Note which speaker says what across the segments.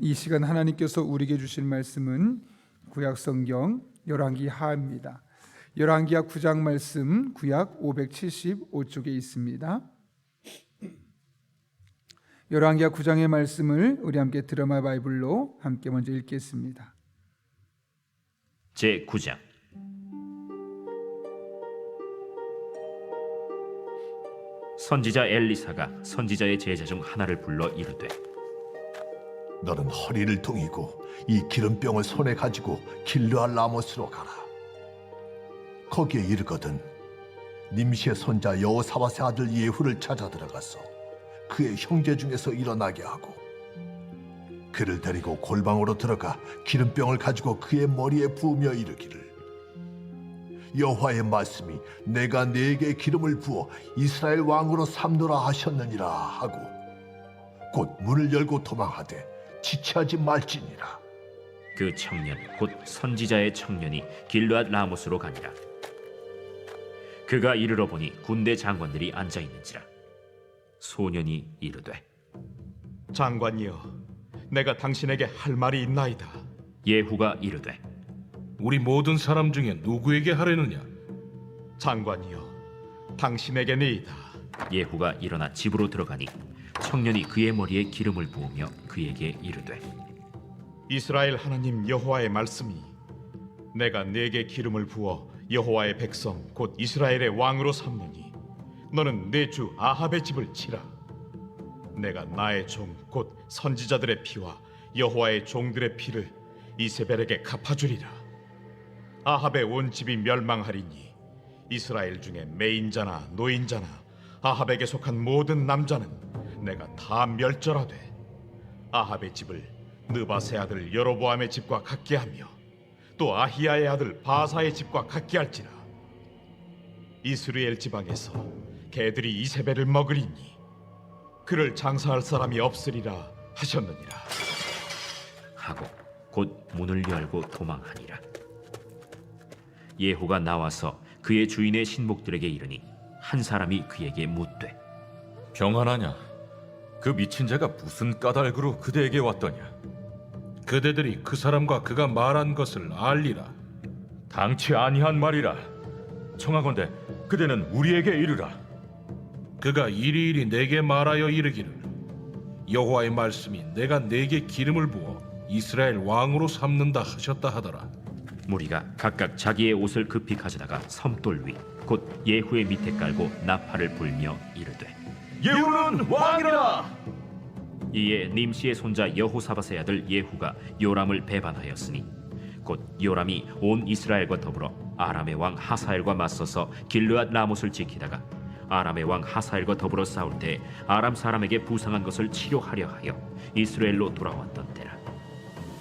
Speaker 1: 이 시간 하나님께서 우리에게 주실 말씀은 구약성경 열왕기 하입니다. 열왕기하 9장 말씀 구약 575쪽에 있습니다. 열왕기하 9장의 말씀을 우리 함께 드라마 바이블로 함께 먼저 읽겠습니다.
Speaker 2: 제9장. 선지자 엘리사가 선지자의 제자 중 하나를 불러 이르되,
Speaker 3: 너는 허리를 동이고 이 기름병을 손에 가지고 길르앗 라모스로 가라. 거기에 이르거든 님시의 손자 여호사밧의 아들 예후를 찾아 들어가서 그의 형제 중에서 일어나게 하고 그를 데리고 골방으로 들어가 기름병을 가지고 그의 머리에 부으며 이르기를, 여호와의 말씀이 내가 네게 기름을 부어 이스라엘 왕으로 삼노라 하셨느니라 하고 곧 문을 열고 도망하되 지체하지 말지니라.
Speaker 2: 그 청년 곧 선지자의 청년이 길르앗 라모스로 가니라. 그가 이르러 보니 군대 장관들이 앉아 있는지라. 소년이 이르되,
Speaker 4: 장관이여, 내가 당신에게 할 말이 있나이다.
Speaker 2: 예후가 이르되,
Speaker 5: 우리 모든 사람 중에 누구에게 하려느냐?
Speaker 4: 장관이여, 당신에게니이다.
Speaker 2: 예후가 일어나 집으로 들어가니 청년이 그의 머리에 기름을 부으며 그에게 이르되,
Speaker 4: 이스라엘 하나님 여호와의 말씀이 내가 네게 기름을 부어 여호와의 백성 곧 이스라엘의 왕으로 삼느니 너는 내 주 아합의 집을 치라. 내가 나의 종 곧 선지자들의 피와 여호와의 종들의 피를 이세벨에게 갚아주리라. 아합의 온 집이 멸망하리니 이스라엘 중에 매인자나 노인자나 아합에게 속한 모든 남자는 내가 다 멸절하되 아합의 집을 느바세 아들 여로보암의 집과 같게 하며 또 아히야의 아들 바사의 집과 같게 할지라. 이스라엘 지방에서 개들이 이세벨을 먹으리니 그를 장사할 사람이 없으리라 하셨느니라.
Speaker 2: 하고 곧 문을 열고 도망하니라. 예후가 나와서 그의 주인의 신복들에게 이르니 한 사람이 그에게 묻되,
Speaker 6: 평안하냐? 그 미친 자가 무슨 까닭으로 그대에게 왔더냐?
Speaker 5: 그대들이 그 사람과 그가 말한 것을 알리라.
Speaker 6: 당치 아니한 말이라. 청하건대 그대는 우리에게 이르라.
Speaker 5: 그가 이리이리 내게 말하여 이르기를, 여호와의 말씀이 내가 네게 기름을 부어 이스라엘 왕으로 삼는다 하셨다 하더라.
Speaker 2: 무리가 각각 자기의 옷을 급히 가져다가 섬돌 위 곧 예후의 밑에 깔고 나팔을 불며 이르되,
Speaker 6: 예후는 왕이라.
Speaker 2: 이에 님시의 손자 여호사밧의 아들 예후가 요람을 배반하였으니 곧 요람이 온 이스라엘과 더불어 아람의 왕 하사엘과 맞서서 길르앗 라못을 지키다가 아람의 왕 하사엘과 더불어 싸울 때 아람 사람에게 부상한 것을 치료하려 하여 이스라엘로 돌아왔던 때라.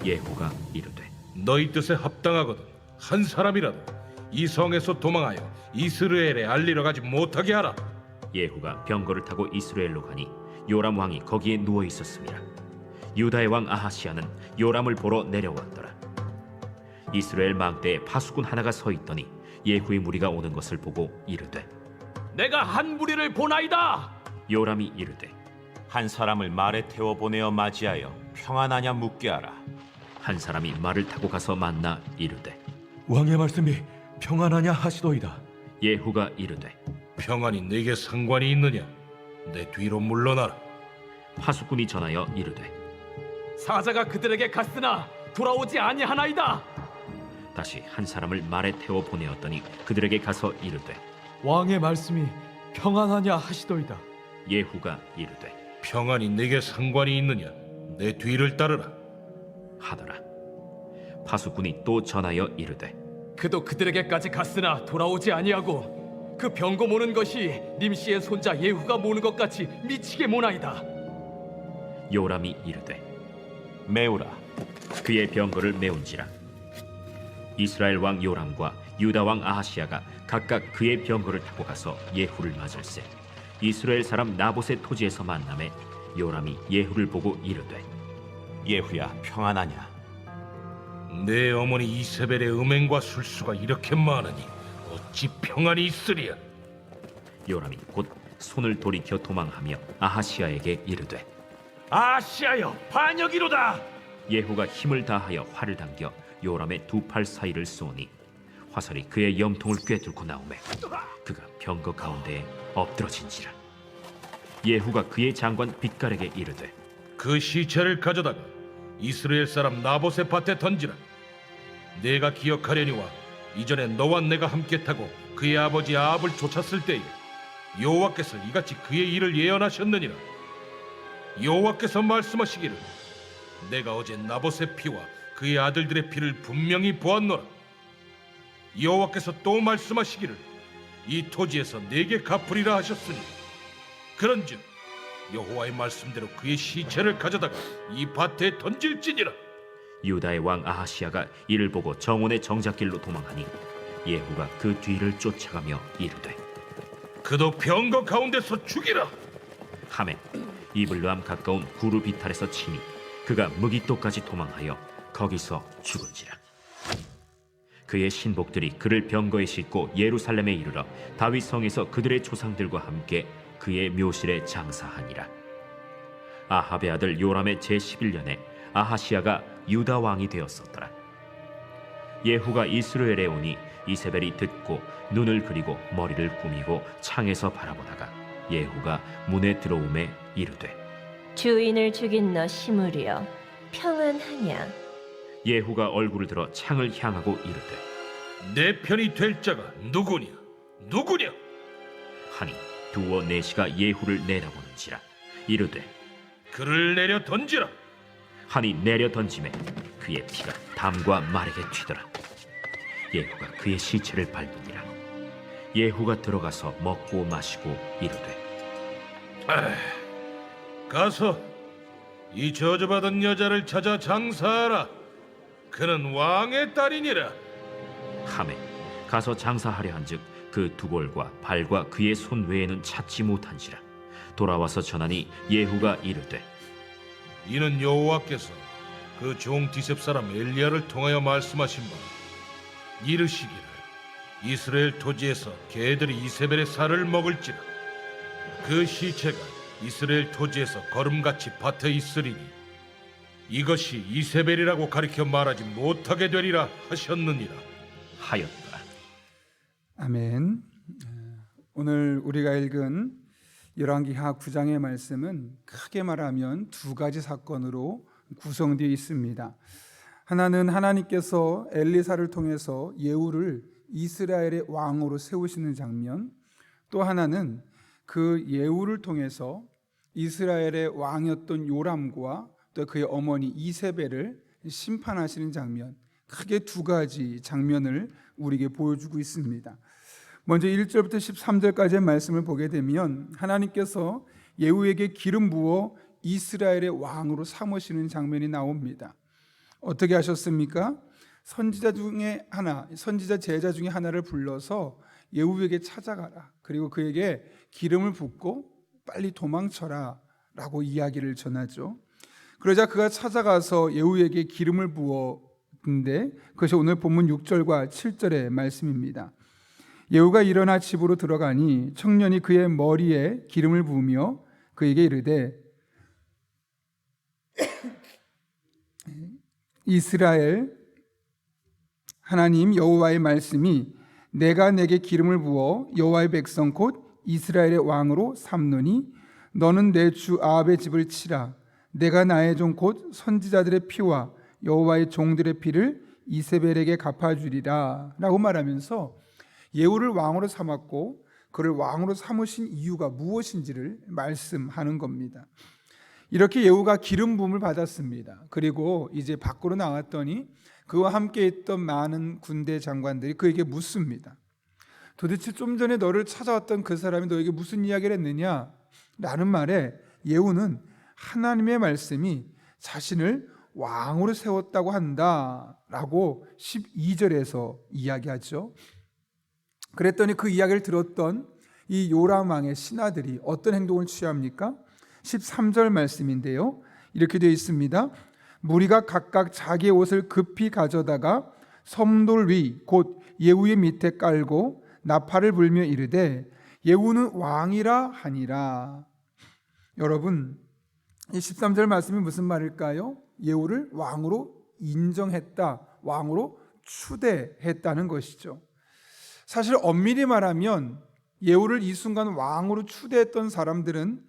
Speaker 2: 예후가 이르되,
Speaker 5: 너희 뜻에 합당하거든 한 사람이라도 이 성에서 도망하여 이스라엘에 알리러 가지 못하게 하라.
Speaker 2: 예후가 병거를 타고 이스라엘로 가니 요람 왕이 거기에 누워 있었습니다. 유다의 왕 아하시아는 요람을 보러 내려왔더라. 이스라엘 망대에 파수꾼 하나가 서 있더니 예후의 무리가 오는 것을 보고 이르되,
Speaker 7: 내가 한 무리를 보나이다.
Speaker 2: 요람이 이르되,
Speaker 8: 한 사람을 말에 태워 보내어 맞이하여 평안하냐 묻게 하라.
Speaker 2: 한 사람이 말을 타고 가서 만나 이르되,
Speaker 6: 왕의 말씀이 평안하냐 하시도이다.
Speaker 2: 예후가 이르되,
Speaker 5: 평안이 내게 상관이 있느냐? 내 뒤로 물러나라.
Speaker 2: 파수꾼이 전하여 이르되,
Speaker 7: 사자가 그들에게 갔으나 돌아오지 아니하나이다.
Speaker 2: 다시 한 사람을 말에 태워 보내었더니 그들에게 가서 이르되,
Speaker 7: 왕의 말씀이 평안하냐 하시도이다.
Speaker 2: 예후가 이르되,
Speaker 5: 평안이 내게 상관이 있느냐? 내 뒤를 따르라.
Speaker 2: 하더라. 파수꾼이 또 전하여 이르되,
Speaker 7: 그도 그들에게까지 갔으나 돌아오지 아니하고 그 병거 모는 것이 님시의 손자 예후가 모는 것 같이 미치게 모나이다.
Speaker 2: 요람이 이르되,
Speaker 8: 메우라.
Speaker 2: 그의 병거를 메운지라. 이스라엘 왕 요람과 유다 왕 아하시아가 각각 그의 병거를 타고 가서 예후를 맞을세 이스라엘 사람 나봇의 토지에서 만남에 요람이 예후를 보고 이르되,
Speaker 8: 예후야, 평안하냐?
Speaker 5: 내 어머니 이세벨의 음행과 술수가 이렇게 많으니 어찌 평안이 있으랴?
Speaker 2: 요람이 곧 손을 돌이켜 도망하며 아하시아에게 이르되,
Speaker 7: 아시아여, 반역이로다.
Speaker 2: 예후가 힘을 다하여 활을 당겨 요람의 두 팔 사이를 쏘니 화살이 그의 염통을 꿰뚫고 나오매 그가 병거 가운데에 엎드러진지라. 예후가 그의 장관 빗갈에게 이르되
Speaker 5: 그 시체를 가져다가 이스라엘 사람 나봇의 밭에 던지라. 내가 기억하려니와 이전에 너와 내가 함께 타고 그의 아버지 아합을 쫓았을 때에 여호와께서 이같이 그의 일을 예언하셨느니라. 여호와께서 말씀하시기를 내가 어제 나봇의 피와 그의 아들들의 피를 분명히 보았노라. 여호와께서 또 말씀하시기를 이 토지에서 내게 갚으리라 하셨으니 그런즉 여호와의 말씀대로 그의 시체를 가져다가 이 밭에 던질지니라.
Speaker 2: 유다의 왕 아하시야가 이를 보고 정원의 정작길로 도망하니 예후가 그 뒤를 쫓아가며 이르되
Speaker 5: 그도 병거 가운데서 죽이라.
Speaker 2: 하매 이블루함 가까운 구루 비탈에서 치니 그가 무기토까지 도망하여 거기서 죽은지라. 그의 신복들이 그를 병거에 싣고 예루살렘에 이르러 다윗 성에서 그들의 조상들과 함께 그의 묘실에 장사하니라. 아합의 아들 요람의 제11년에 아하시야가 유다 왕이 되었었더라. 예후가 이스라엘에 오니 이세벨이 듣고 눈을 그리고 머리를 꾸미고 창에서 바라보다가 예후가 문에 들어오매 이르되
Speaker 9: 주인을 죽인 너 시므리여 평안하냐?
Speaker 2: 예후가 얼굴을 들어 창을 향하고 이르되
Speaker 5: 내 편이 될 자가 누구냐? 누구냐?
Speaker 2: 하니 두어 내시가 예후를 내다보는지라. 이르되
Speaker 5: 그를 내려 던지라.
Speaker 2: 하니 내려 던짐에 그의 피가 담과 말에게 튀더라. 예후가 그의 시체를 밟으니라. 예후가 들어가서 먹고 마시고 이르되
Speaker 5: 가서 이 저주받은 여자를 찾아 장사하라. 그는 왕의 딸이니라.
Speaker 2: 하매 가서 장사하려 한즉 그 두골과 발과 그의 손 외에는 찾지 못한지라. 돌아와서 전하니 예후가 이르되
Speaker 5: 이는 여호와께서 그 종 디셉 사람 엘리야를 통하여 말씀하신 바 이르시기를 이스라엘 토지에서 개들이 이세벨의 살을 먹을지라. 그 시체가 이스라엘 토지에서 거름같이 밭에 있으리니 이것이 이세벨이라고 가리켜 말하지 못하게 되리라 하셨느니라
Speaker 2: 하였더라.
Speaker 1: 아멘. 오늘 우리가 읽은 열왕기하 9장의 말씀은 크게 말하면 두 가지 사건으로 구성되어 있습니다. 하나는 하나님께서 엘리사를 통해서 예후를 이스라엘의 왕으로 세우시는 장면, 또 하나는 그 예후를 통해서 이스라엘의 왕이었던 요람과 또 그의 어머니 이세벨을 심판하시는 장면, 크게 두 가지 장면을 우리에게 보여주고 있습니다. 먼저 1절부터 13절까지의 말씀을 보게 되면 하나님께서 예후에게 기름 부어 이스라엘의 왕으로 삼으시는 장면이 나옵니다. 어떻게 하셨습니까? 선지자 제자 중에 하나를 불러서 예후에게 찾아가라. 그리고 그에게 기름을 붓고 빨리 도망쳐라 라고 이야기를 전하죠. 그러자 그가 찾아가서 예후에게 기름을 부었는데 그것이 오늘 본문 6절과 7절의 말씀입니다. 예후가 일어나 집으로 들어가니 청년이 그의 머리에 기름을 부으며 그에게 이르되 이스라엘 하나님 여호와의 말씀이 내가 내게 기름을 부어 여호와의 백성 곧 이스라엘의 왕으로 삼노니 너는 내 주 아합의 집을 치라. 내가 나의 종 곧 선지자들의 피와 여호와의 종들의 피를 이세벨에게 갚아주리라 라고 말하면서 예후를 왕으로 삼았고 그를 왕으로 삼으신 이유가 무엇인지를 말씀하는 겁니다. 이렇게 예후가 기름 부음을 받았습니다. 그리고 이제 밖으로 나왔더니 그와 함께 있던 많은 군대 장관들이 그에게 묻습니다. 도대체 좀 전에 너를 찾아왔던 그 사람이 너에게 무슨 이야기를 했느냐? 라는 말에 예후는 하나님의 말씀이 자신을 왕으로 세웠다고 한다라고 12절에서 이야기하죠. 그랬더니 그 이야기를 들었던 이 요람 왕의 신하들이 어떤 행동을 취합니까? 13절 말씀인데요. 이렇게 되어 있습니다. 무리가 각각 자기의 옷을 급히 가져다가 섬돌 위 곧 예후의 밑에 깔고 나팔을 불며 이르되 예후는 왕이라 하니라. 여러분, 이 13절 말씀이 무슨 말일까요? 예후를 왕으로 인정했다, 왕으로 추대했다는 것이죠. 사실 엄밀히 말하면 예후를 이 순간 왕으로 추대했던 사람들은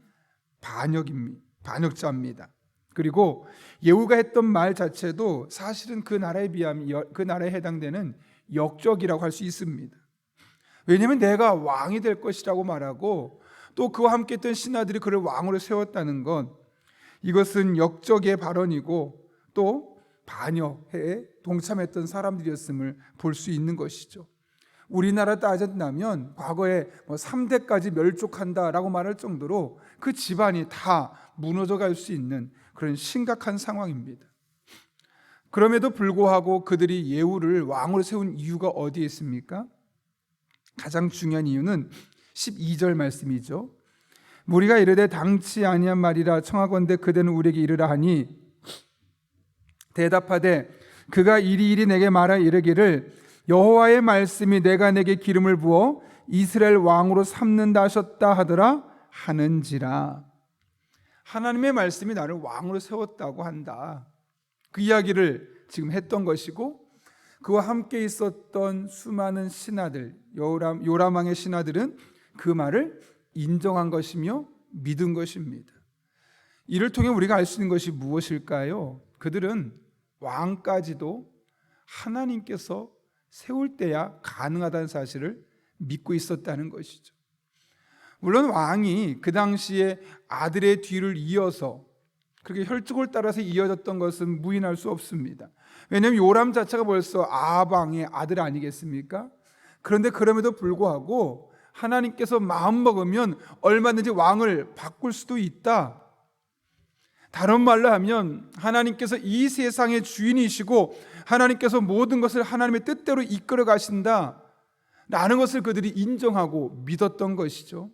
Speaker 1: 반역자입니다. 그리고 예후가 했던 말 자체도 사실은 그 나라에 비하면 그 나라에 해당되는 역적이라고 할 수 있습니다. 왜냐하면 내가 왕이 될 것이라고 말하고 또 그와 함께 했던 신하들이 그를 왕으로 세웠다는 것, 이것은 역적의 발언이고 또 반역에 동참했던 사람들이었음을 볼 수 있는 것이죠. 우리나라 따진다면 과거에 3대까지 멸족한다라고 말할 정도로 그 집안이 다 무너져 갈 수 있는 그런 심각한 상황입니다. 그럼에도 불구하고 그들이 예후를 왕으로 세운 이유가 어디에 있습니까? 가장 중요한 이유는 12절 말씀이죠. 무리가 이르되 당치 아니한 말이라 청하건대 그대는 우리에게 이르라 하니 대답하되 그가 이리이리 내게 말하 이르기를 여호와의 말씀이 내가 내게 기름을 부어 이스라엘 왕으로 삼는다 하셨다 하더라 하는지라. 하나님의 말씀이 나를 왕으로 세웠다고 한다. 그 이야기를 지금 했던 것이고 그와 함께 있었던 수많은 신하들, 요람 왕의 신하들은 그 말을 인정한 것이며 믿은 것입니다. 이를 통해 우리가 알 수 있는 것이 무엇일까요? 그들은 왕까지도 하나님께서 세울 때야 가능하다는 사실을 믿고 있었다는 것이죠. 물론 왕이 그 당시에 아들의 뒤를 이어서 그렇게 혈족을 따라서 이어졌던 것은 부인할 수 없습니다. 왜냐하면 요람 자체가 벌써 아합 왕의 아들 아니겠습니까? 그런데 그럼에도 불구하고 하나님께서 마음먹으면 얼마든지 왕을 바꿀 수도 있다. 다른 말로 하면 하나님께서 이 세상의 주인이시고 하나님께서 모든 것을 하나님의 뜻대로 이끌어 가신다 라는 것을 그들이 인정하고 믿었던 것이죠.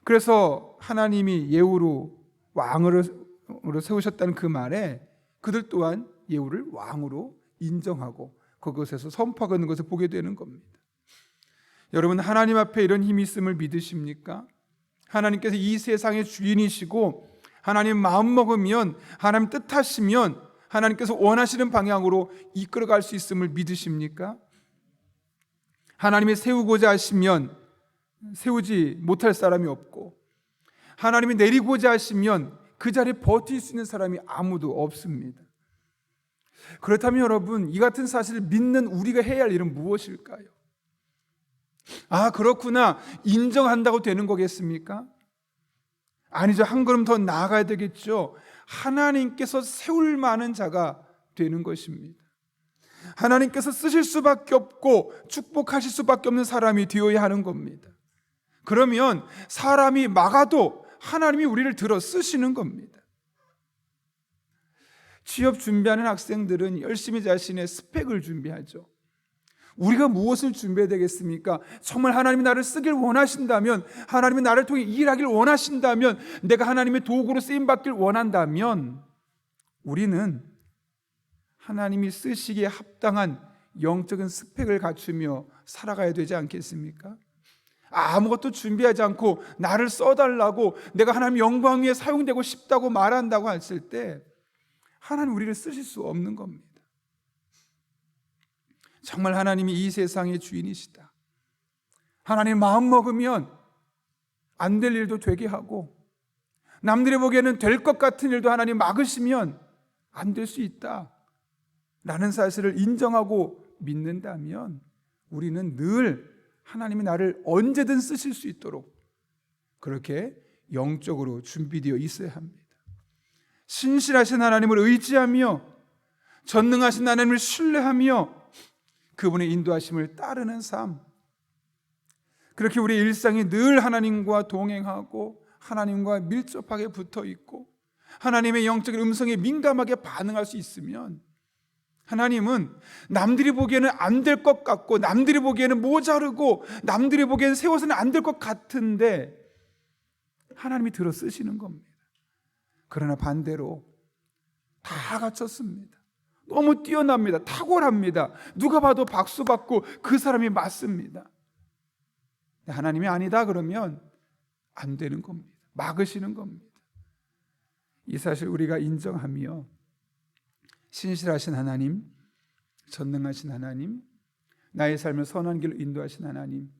Speaker 1: 그래서 하나님이 예후로 왕으로 세우셨다는 그 말에 그들 또한 예후를 왕으로 인정하고 그것에서 선포하고 있는 것을 보게 되는 겁니다. 여러분, 하나님 앞에 이런 힘이 있음을 믿으십니까? 하나님께서 이 세상의 주인이시고 하나님 마음먹으면 하나님 뜻하시면 하나님께서 원하시는 방향으로 이끌어갈 수 있음을 믿으십니까? 하나님이 세우고자 하시면 세우지 못할 사람이 없고 하나님이 내리고자 하시면 그 자리에 버틸 수 있는 사람이 아무도 없습니다. 그렇다면 여러분, 이 같은 사실을 믿는 우리가 해야 할 일은 무엇일까요? 아, 그렇구나, 인정한다고 되는 거겠습니까? 아니죠. 한 걸음 더 나아가야 되겠죠. 하나님께서 세울 만한 자가 되는 것입니다. 하나님께서 쓰실 수밖에 없고 축복하실 수밖에 없는 사람이 되어야 하는 겁니다. 그러면 사람이 막아도 하나님이 우리를 들어 쓰시는 겁니다. 취업 준비하는 학생들은 열심히 자신의 스펙을 준비하죠. 우리가 무엇을 준비해야 되겠습니까? 정말 하나님이 나를 쓰길 원하신다면, 하나님이 나를 통해 일하길 원하신다면, 내가 하나님의 도구로 쓰임받길 원한다면 우리는 하나님이 쓰시기에 합당한 영적인 스펙을 갖추며 살아가야 되지 않겠습니까? 아무것도 준비하지 않고 나를 써달라고, 내가 하나님 영광 위에 사용되고 싶다고 말한다고 했을 때 하나님 우리를 쓰실 수 없는 겁니다. 정말 하나님이 이 세상의 주인이시다, 하나님 마음 먹으면 안 될 일도 되게 하고 남들이 보기에는 될 것 같은 일도 하나님 막으시면 안 될 수 있다 라는 사실을 인정하고 믿는다면 우리는 늘 하나님이 나를 언제든 쓰실 수 있도록 그렇게 영적으로 준비되어 있어야 합니다. 신실하신 하나님을 의지하며 전능하신 하나님을 신뢰하며 그분의 인도하심을 따르는 삶, 그렇게 우리의 일상이 늘 하나님과 동행하고 하나님과 밀접하게 붙어 있고 하나님의 영적인 음성에 민감하게 반응할 수 있으면 하나님은 남들이 보기에는 안 될 것 같고 남들이 보기에는 모자르고 남들이 보기에는 세워서는 안 될 것 같은데 하나님이 들어 쓰시는 겁니다. 그러나 반대로 다 갖췄습니다. 너무 뛰어납니다. 탁월합니다. 누가 봐도 박수 받고 그 사람이 맞습니다. 하나님이 아니다 그러면 안 되는 겁니다. 막으시는 겁니다. 이 사실 우리가 인정하며 신실하신 하나님, 전능하신 하나님, 나의 삶을 선한 길로 인도하신 하나님,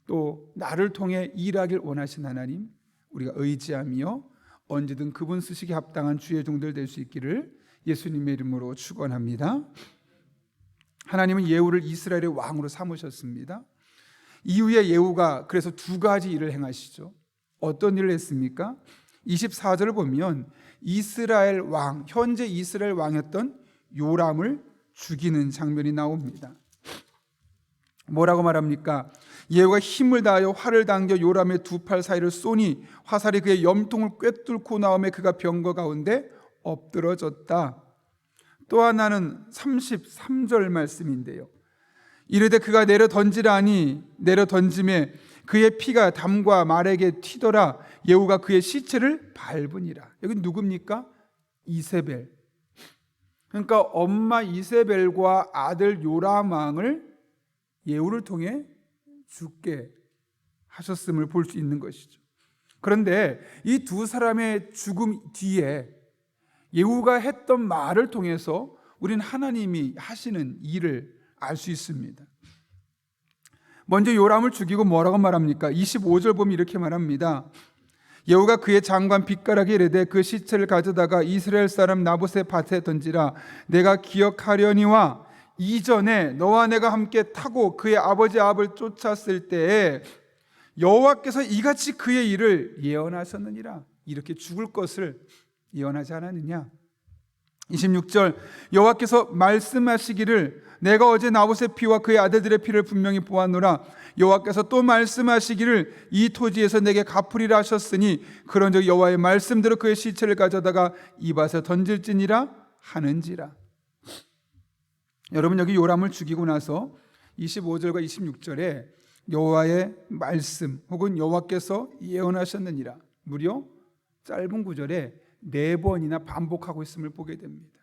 Speaker 1: 또 나를 통해 일하길 원하신 하나님, 우리가 의지하며 언제든 그분 쓰시기 합당한 주의 종들 될 수 있기를 예수님의 이름으로 축원합니다. 하나님은 예후를 이스라엘의 왕으로 삼으셨습니다. 이후에 예후가 그래서 두 가지 일을 행하시죠. 어떤 일을 했습니까? 24절을 보면 이스라엘 왕, 현재 이스라엘 왕이었던 요람을 죽이는 장면이 나옵니다. 뭐라고 말합니까? 예후가 힘을 다하여 활을 당겨 요람의 두 팔 사이를 쏘니 화살이 그의 염통을 꿰뚫고 나오매 그가 병거 가운데 엎드러졌다. 또 하나는 33절 말씀인데요. 이르되 그가 내려 던지라니 내려 던짐에 그의 피가 담과 말에게 튀더라. 예후가 그의 시체를 밟으니라. 여기 누굽니까? 이세벨. 그러니까 엄마 이세벨과 아들 요람 왕을 예후를 통해 죽게 하셨음을 볼 수 있는 것이죠. 그런데 이 두 사람의 죽음 뒤에 예후가 했던 말을 통해서 우리는 하나님이 하시는 일을 알 수 있습니다. 먼저 요람을 죽이고 뭐라고 말합니까? 25절 보면 이렇게 말합니다. 예후가 그의 장관 빗가락에 이르되 그 시체를 가져다가 이스라엘 사람 나봇의 밭에 던지라. 내가 기억하려니와 이전에 너와 내가 함께 타고 그의 아버지 아합을 쫓았을 때에 여호와께서 이같이 그의 일을 예언하셨느니라. 이렇게 죽을 것을 예언하지 않았느냐? 26절 여호와께서 말씀하시기를 내가 어제 나봇의 피와 그의 아들들의 피를 분명히 보았노라. 여호와께서 또 말씀하시기를 이 토지에서 내게 갚으리라 하셨으니 그런즉 여호와의 말씀대로 그의 시체를 가져다가 이 밭에 던질지니라 하는지라. 여러분, 여기 요람을 죽이고 나서 25절과 26절에 여호와의 말씀 혹은 여호와께서 예언하셨느니라 무려 짧은 구절에 4번이나 반복하고 있음을 보게 됩니다.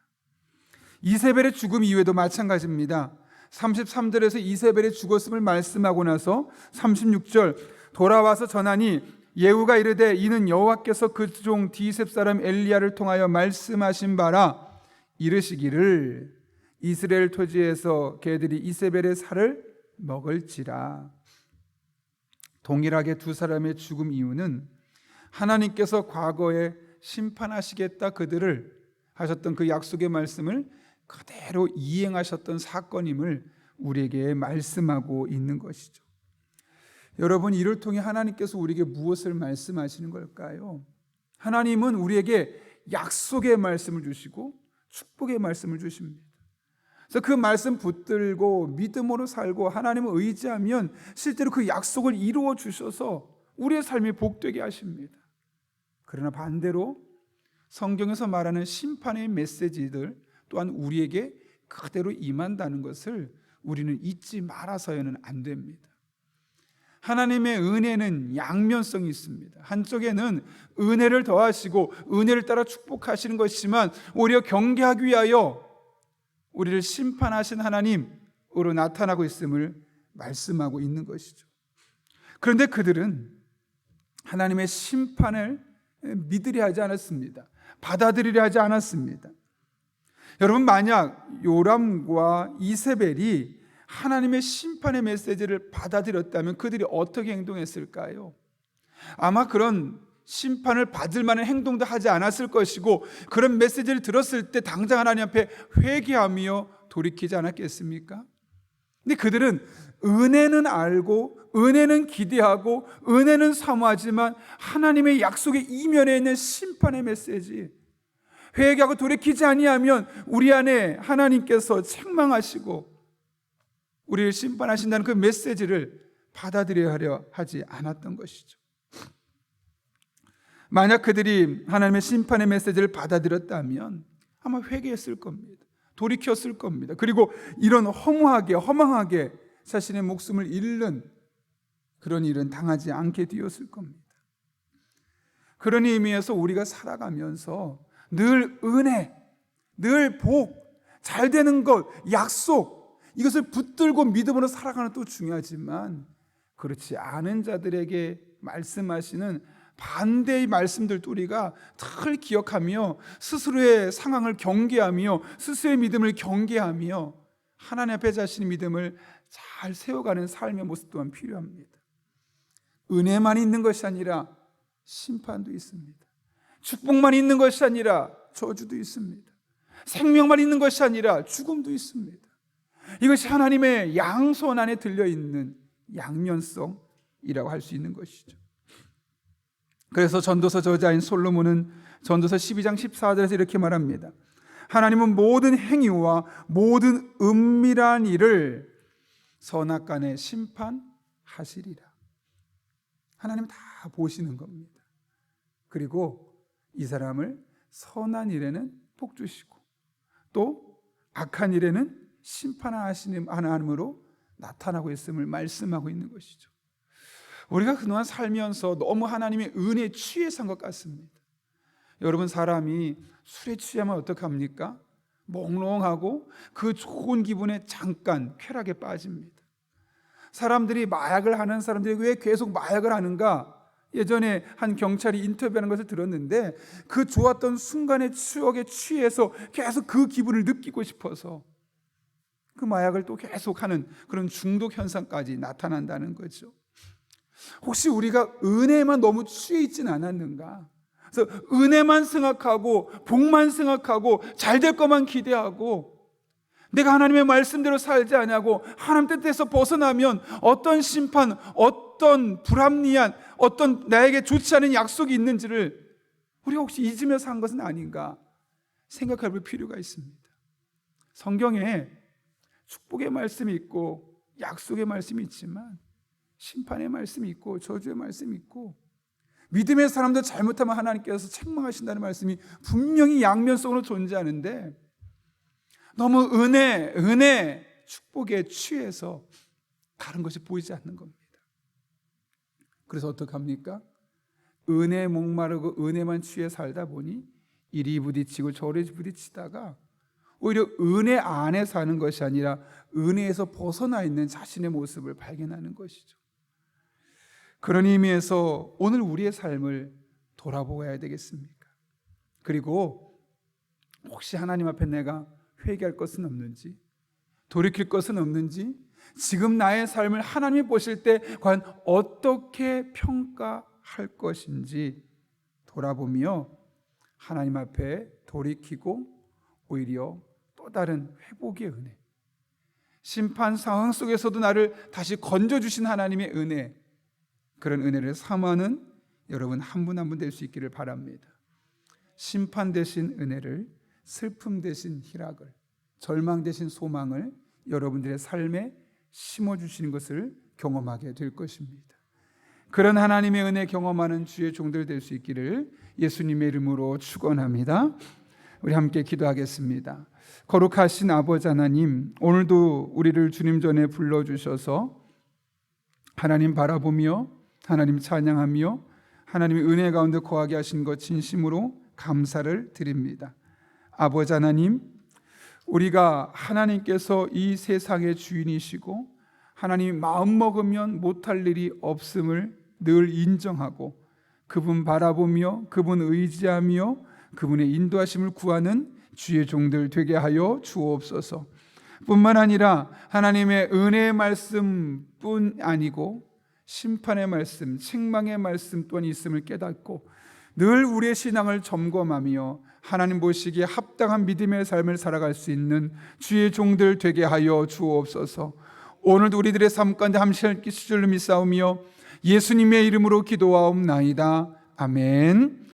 Speaker 1: 이세벨의 죽음 이후에도 마찬가지입니다. 33절에서 이세벨이 죽었음을 말씀하고 나서 36절 돌아와서 전하니 예후가 이르되 이는 여호와께서 그 종 디셉 사람 엘리야를 통하여 말씀하신 바라. 이르시기를 이스라엘 토지에서 개들이 이세벨의 살을 먹을지라. 동일하게 두 사람의 죽음 이유는 하나님께서 과거에 심판하시겠다 그들을 하셨던 그 약속의 말씀을 그대로 이행하셨던 사건임을 우리에게 말씀하고 있는 것이죠. 여러분, 이를 통해 하나님께서 우리에게 무엇을 말씀하시는 걸까요? 하나님은 우리에게 약속의 말씀을 주시고 축복의 말씀을 주십니다. 그래서 그 말씀 붙들고 믿음으로 살고 하나님을 의지하면 실제로 그 약속을 이루어 주셔서 우리의 삶이 복되게 하십니다. 그러나 반대로 성경에서 말하는 심판의 메시지들 또한 우리에게 그대로 임한다는 것을 우리는 잊지 말아서는 안 됩니다. 하나님의 은혜는 양면성이 있습니다. 한쪽에는 은혜를 더하시고 은혜를 따라 축복하시는 것이지만 오히려 경계하기 위하여 우리를 심판하신 하나님으로 나타나고 있음을 말씀하고 있는 것이죠. 그런데 그들은 하나님의 심판을 믿으려 하지 않았습니다. 받아들이려 하지 않았습니다. 여러분, 만약 요람과 이세벨이 하나님의 심판의 메시지를 받아들였다면 그들이 어떻게 행동했을까요? 아마 그런 심판을 받을 만한 행동도 하지 않았을 것이고 그런 메시지를 들었을 때 당장 하나님 앞에 회개하며 돌이키지 않았겠습니까? 근데 그들은 은혜는 알고 은혜는 기대하고 은혜는 사모하지만 하나님의 약속의 이면에 있는 심판의 메시지, 회개하고 돌이키지 아니하면 우리 안에 하나님께서 책망하시고 우리를 심판하신다는 그 메시지를 받아들여야 하려 하지 않았던 것이죠. 만약 그들이 하나님의 심판의 메시지를 받아들였다면 아마 회개했을 겁니다. 돌이켰을 겁니다. 그리고 이런 허망하게 자신의 목숨을 잃는 그런 일은 당하지 않게 되었을 겁니다. 그런 의미에서 우리가 살아가면서 늘 은혜, 늘 복, 잘 되는 것, 약속, 이것을 붙들고 믿음으로 살아가는 것도 중요하지만 그렇지 않은 자들에게 말씀하시는 반대의 말씀들도 우리가 늘 기억하며 스스로의 상황을 경계하며 스스로의 믿음을 경계하며 하나님 앞에 자신의 믿음을 잘 세워가는 삶의 모습 또한 필요합니다. 은혜만 있는 것이 아니라 심판도 있습니다. 축복만 있는 것이 아니라 저주도 있습니다. 생명만 있는 것이 아니라 죽음도 있습니다. 이것이 하나님의 양손 안에 들려있는 양면성이라고 할 수 있는 것이죠. 그래서 전도서 저자인 솔로몬은 전도서 12장 14절에서 이렇게 말합니다. 하나님은 모든 행위와 모든 은밀한 일을 선악간에 심판하시리라. 하나님 다 보시는 겁니다. 그리고 이 사람을 선한 일에는 복 주시고 또 악한 일에는 심판하시는 하나님으로 나타나고 있음을 말씀하고 있는 것이죠. 우리가 그동안 살면서 너무 하나님의 은혜에 취해 산 것 같습니다. 여러분, 사람이 술에 취하면 어떡합니까? 몽롱하고 그 좋은 기분에 잠깐 쾌락에 빠집니다. 사람들이 마약을 하는 사람들이 왜 계속 마약을 하는가? 예전에 한 경찰이 인터뷰하는 것을 들었는데 그 좋았던 순간의 추억에 취해서 계속 그 기분을 느끼고 싶어서 그 마약을 또 계속하는 그런 중독 현상까지 나타난다는 거죠. 혹시 우리가 은혜에만 너무 취해 있지는 않았는가? 그래서 은혜만 생각하고 복만 생각하고 잘 될 것만 기대하고 내가 하나님의 말씀대로 살지 않냐고 하나님 뜻에서 벗어나면 어떤 심판, 어떤 불합리한, 어떤 나에게 좋지 않은 약속이 있는지를 우리가 혹시 잊으면서 한 것은 아닌가 생각해 볼 필요가 있습니다. 성경에 축복의 말씀이 있고 약속의 말씀이 있지만 심판의 말씀이 있고 저주의 말씀이 있고 믿음의 사람들 잘못하면 하나님께서 책망하신다는 말씀이 분명히 양면성으로 존재하는데 너무 은혜, 축복에 취해서 다른 것이 보이지 않는 겁니다. 그래서 어떡합니까? 은혜에 목마르고 은혜만 취해 살다 보니 이리 부딪히고 저리 부딪히다가 오히려 은혜 안에 사는 것이 아니라 은혜에서 벗어나 있는 자신의 모습을 발견하는 것이죠. 그런 의미에서 오늘 우리의 삶을 돌아보아야 되겠습니까? 그리고 혹시 하나님 앞에 내가 회개할 것은 없는지, 돌이킬 것은 없는지, 지금 나의 삶을 하나님이 보실 때 과연 어떻게 평가할 것인지 돌아보며 하나님 앞에 돌이키고 오히려 또 다른 회복의 은혜, 심판 상황 속에서도 나를 다시 건져주신 하나님의 은혜, 그런 은혜를 사모하는 여러분 한 분 한 분 될 수 있기를 바랍니다. 심판 대신 은혜를, 슬픔 대신 희락을, 절망 대신 소망을 여러분들의 삶에 심어주시는 것을 경험하게 될 것입니다. 그런 하나님의 은혜 경험하는 주의 종들 될 수 있기를 예수님의 이름으로 축원합니다. 우리 함께 기도하겠습니다. 거룩하신 아버지 하나님, 오늘도 우리를 주님 전에 불러주셔서 하나님 바라보며 하나님 찬양하며 하나님의 은혜 가운데 거하게 하신 것 진심으로 감사를 드립니다. 아버지 하나님, 우리가 하나님께서 이 세상의 주인이시고 하나님 마음 먹으면 못할 일이 없음을 늘 인정하고 그분 바라보며 그분 의지하며 그분의 인도하심을 구하는 주의 종들 되게 하여 주옵소서. 뿐만 아니라 하나님의 은혜의 말씀뿐 아니고 심판의 말씀, 책망의 말씀 또한 있음을 깨닫고 늘 우리의 신앙을 점검하며 하나님 보시기에 합당한 믿음의 삶을 살아갈 수 있는 주의 종들 되게 하여 주옵소서. 오늘도 우리들의 삶 가운데 함께 수절로 믿사오며 예수님의 이름으로 기도하옵나이다. 아멘.